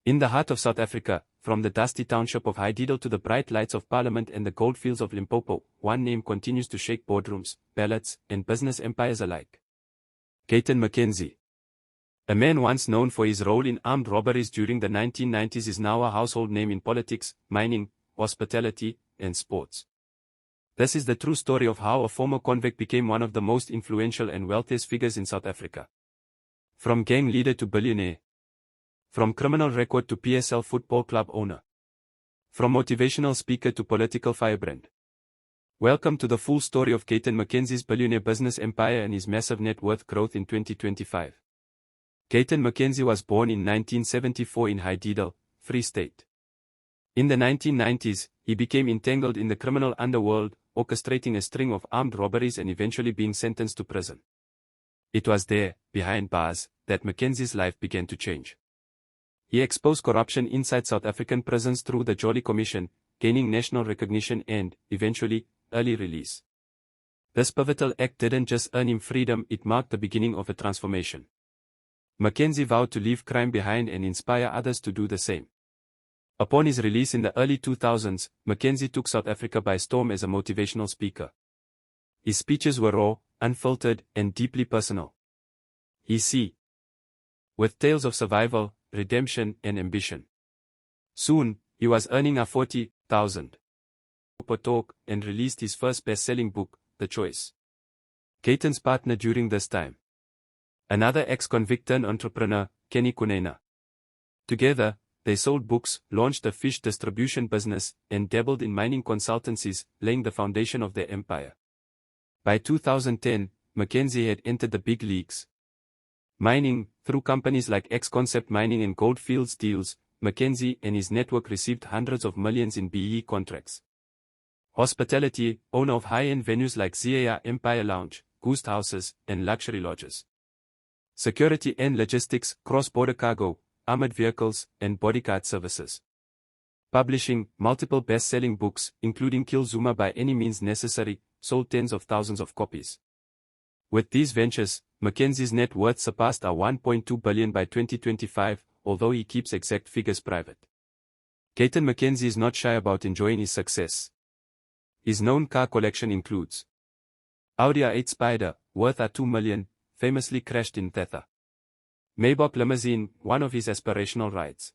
In the heart of South Africa, from the dusty township of Heidedal to the bright lights of Parliament and the goldfields of Limpopo, one name continues to shake boardrooms, ballots, and business empires alike. Gayton McKenzie. A man once known for his role in armed robberies during the 1990s is now a household name in politics, mining, hospitality, and sports. This is the true story of how a former convict became one of the most influential and wealthiest figures in South Africa. From gang leader to billionaire. From criminal record to PSL football club owner. From motivational speaker to political firebrand. Welcome to the full story of Gayton McKenzie's billionaire business empire and his massive net worth growth in 2025. Gayton McKenzie was born in 1974 in Heidedal, Free State. In the 1990s, he became entangled in the criminal underworld, orchestrating a string of armed robberies and eventually being sentenced to prison. It was there, behind bars, that McKenzie's life began to change. He exposed corruption inside South African prisons through the Jolly Commission, gaining national recognition and, eventually, early release. This pivotal act didn't just earn him freedom, it marked the beginning of a transformation. McKenzie vowed to leave crime behind and inspire others to do the same. Upon his release in the early 2000s, McKenzie took South Africa by storm as a motivational speaker. His speeches were raw, unfiltered, and deeply personal. With tales of survival, redemption, and ambition. Soon, he was earning a 40,000 per talk and released his first best-selling book, The Choice. Gayton's partner during this time. Another ex-convict turned entrepreneur, Kenny Kunene. Together, they sold books, launched a fish distribution business, and dabbled in mining consultancies, laying the foundation of their empire. By 2010, McKenzie had entered the big leagues. Mining, through companies like X-Concept Mining and Goldfields Deals, McKenzie and his network received hundreds of millions in BE contracts. Hospitality, owner of high-end venues like Zia Empire Lounge, Ghost Houses, and luxury lodges. Security and logistics, cross-border cargo, armored vehicles, and bodyguard services. Publishing, multiple best-selling books, including Kill Zuma by Any Means Necessary, sold tens of thousands of copies. With these ventures, McKenzie's net worth surpassed our 1.2 billion by 2025, although he keeps exact figures private. Gayton McKenzie is not shy about enjoying his success. His known car collection includes Audi A8 Spider, worth $2 million, famously crashed in Theta. Maybach limousine, one of his aspirational rides.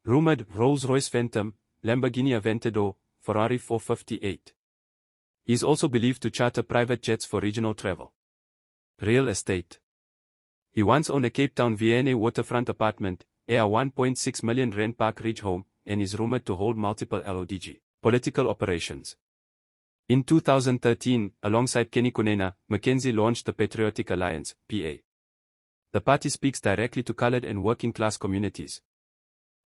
Rumored Rolls-Royce Phantom, Lamborghini Aventador, Ferrari 458. He is also believed to charter private jets for regional travel. Real estate. He once owned a Cape Town V&A waterfront apartment, a 1.6 million rand Park Ridge home, and is rumored to hold multiple LODG political operations. In 2013, alongside Kenny Kunene, McKenzie launched the Patriotic Alliance, PA. The party speaks directly to colored and working-class communities.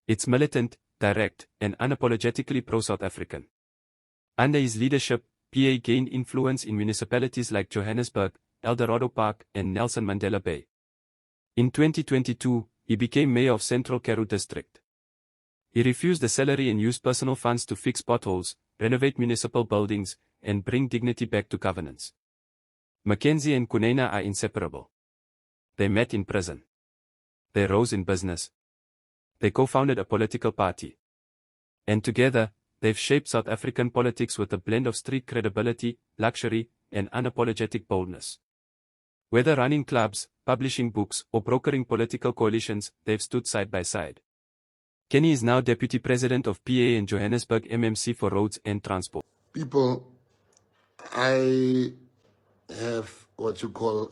It's militant, direct, and unapologetically pro-South African. Under his leadership, PA gained influence in municipalities like Johannesburg, Eldorado Park, and Nelson Mandela Bay. In 2022, he became mayor of Central Karoo District. He refused a salary and used personal funds to fix potholes, renovate municipal buildings, and bring dignity back to governance. McKenzie and Kunene are inseparable. They met in prison. They rose in business. They co-founded a political party. And together, they've shaped South African politics with a blend of street credibility, luxury, and unapologetic boldness. Whether running clubs, publishing books, or brokering political coalitions, they've stood side by side. Kenny is now Deputy President of PA and Johannesburg MMC for Roads and Transport. People, I have what you call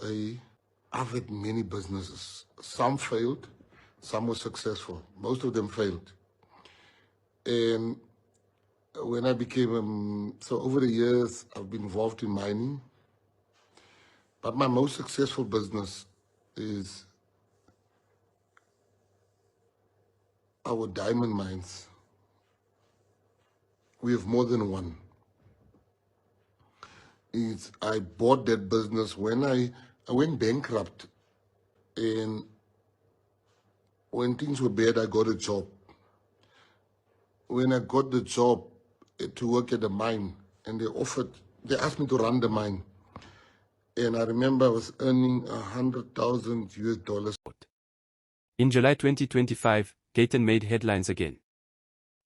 I've had many businesses. Some failed, some were successful. Most of them failed. And when I became, so over the years, I've been involved in mining. But my most successful business is our diamond mines. We have more than one. I bought that business when I went bankrupt, and when things were bad, I got a job. When I got the job to work at the mine, and they asked me to run the mine. And I remember I was earning $100,000 US. In July 2025, Gayton made headlines again.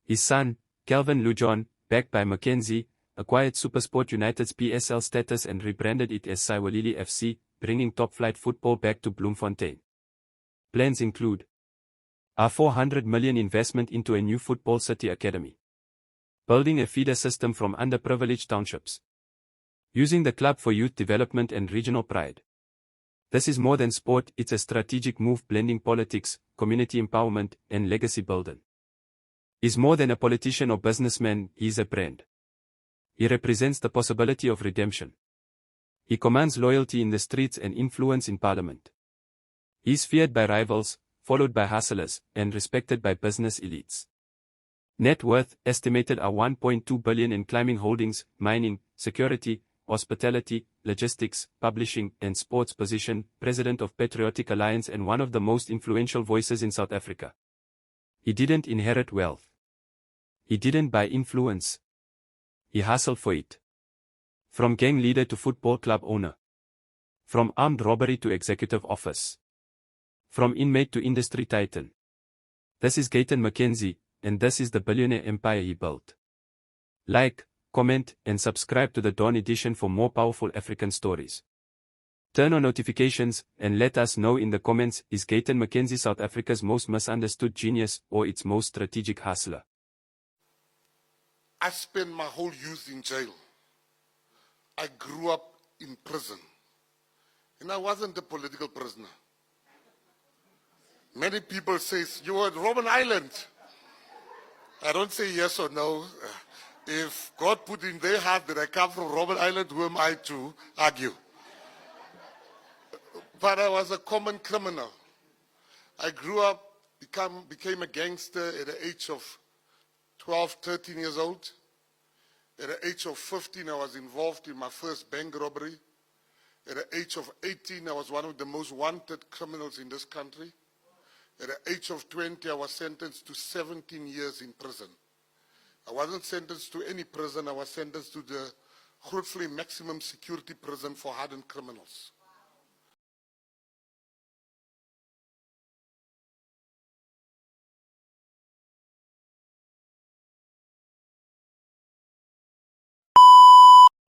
His son, Calvin Lujon, backed by McKenzie, acquired SuperSport United's PSL status and rebranded it as Siwelele FC, bringing top-flight football back to Bloemfontein. Plans include a 400 million investment into a new football city academy, building a feeder system from underprivileged townships, using the club for youth development and regional pride. This is more than sport, it's a strategic move blending politics, community empowerment, and legacy building. He's more than a politician or businessman, he's a brand. He represents the possibility of redemption. He commands loyalty in the streets and influence in parliament. He's feared by rivals, followed by hustlers, and respected by business elites. Net worth estimated at 1.2 billion in climbing holdings, mining, security, hospitality, logistics, publishing, and sports. Position, President of Patriotic Alliance and one of the most influential voices in South Africa. He didn't inherit wealth. He didn't buy influence. He hustled for it. From gang leader to football club owner. From armed robbery to executive office. From inmate to industry titan. This is Gayton McKenzie, and this is the billionaire empire he built. Like, comment, and subscribe to the Dawn Edition for more powerful African stories. Turn on notifications, and let us know in the comments, is Gayton McKenzie South Africa's most misunderstood genius, or its most strategic hustler? I spent my whole youth in jail. I grew up in prison. And I wasn't a political prisoner. Many people say, you were at Robben Island. I don't say yes or no. If God put in their heart that I come from Robben Island, who am I to argue? But I was a common criminal. I grew up, became a gangster at the age of 12, 13 years old. At the age of 15, I was involved in my first bank robbery. At the age of 18, I was one of the most wanted criminals in this country. At the age of 20, I was sentenced to 17 years in prison. I wasn't sentenced to any prison. I was sentenced to the Grootfontein maximum security prison for hardened criminals.